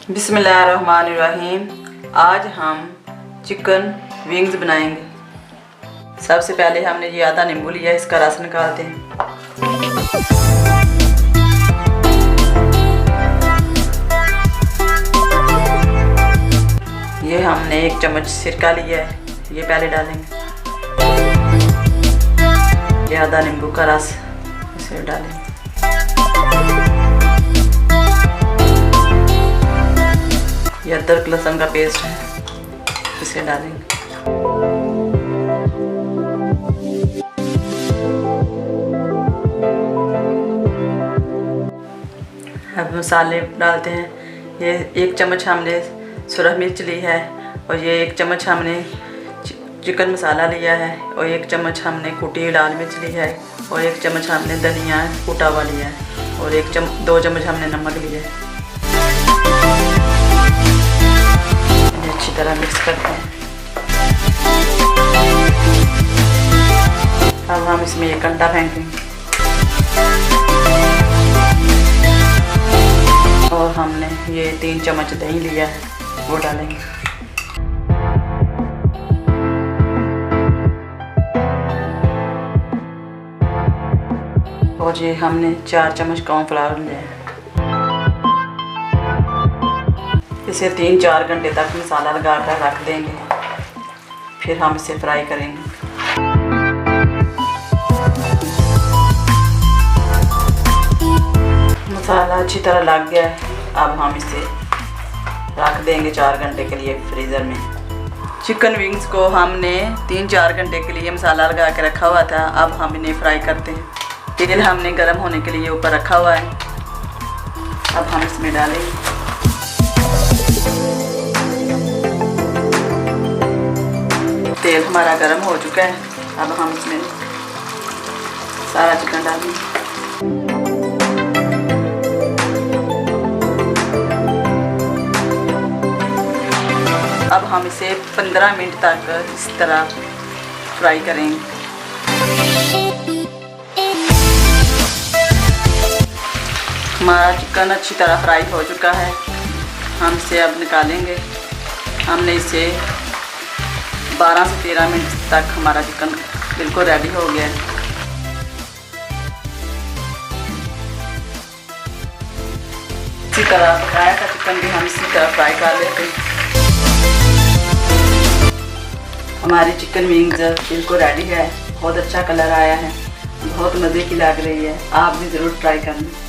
बिस्मिल्लाहिर्रहमानिर्रहीम। आज हम चिकन विंग्स बनाएंगे। सबसे पहले हमने ये आधा नींबू लिया, इसका रस निकालते हैं। ये हमने 1 चम्मच सिरका लिया है, ये पहले डालेंगे। ये आधा नींबू का रस इसे डालेंगे। ये अदरक लहसुन का पेस्ट है, इसे डालेंगे। अब मसाले डालते हैं। ये 1 चम्मच हमने सुरख मिर्च ली है, और ये 1 चम्मच हमने चिकन मसाला लिया है, और 1 चम्मच हमने कुटी लाल मिर्च ली है, और 1 चम्मच हमने धनिया कूटा हुआ लिया है, और 2 चम्मच हमने नमक लिया है। अच्छी तरह मिक्स करते हैं। अब हम इसमें एक अंडा फेंकेंगे, और हमने ये 3 चम्मच दही लिया है, वो डालेंगे। और ये हमने 4 चम्मच कॉर्नफ्लावर लिया है। इसे 3-4 घंटे तक मसाला लगा कर रख देंगे, फिर हम इसे फ्राई करेंगे। मसाला अच्छी तरह लग गया है। अब हम इसे रख देंगे 4 घंटे के लिए फ्रीज़र में। चिकन विंग्स को हमने 3-4 घंटे के लिए मसाला लगा के रखा हुआ था। अब हम इन्हें फ्राई करते हैं। तेल हमने गर्म होने के लिए ऊपर रखा हुआ है, अब हम इसमें डालेंगे। तेल हमारा गर्म हो चुका है, अब हम इसमें सारा चिकन डालेंगे। अब हम इसे 15 मिनट तक इस तरह फ्राई करेंगे। हमारा चिकन अच्छी तरह फ्राई हो चुका है, हम इसे अब निकालेंगे। हमने इसे 12 से 13 मिनट तक हमारा चिकन बिल्कुल रेडी हो गया है। इसी तरह पकाया का चिकन भी हम इसी तरह फ्राई कर लेते हैं। हमारी चिकन विंग्स बिल्कुल रेडी है, बहुत अच्छा कलर आया है, बहुत मज़े की लग रही है। आप भी ज़रूर ट्राई करना।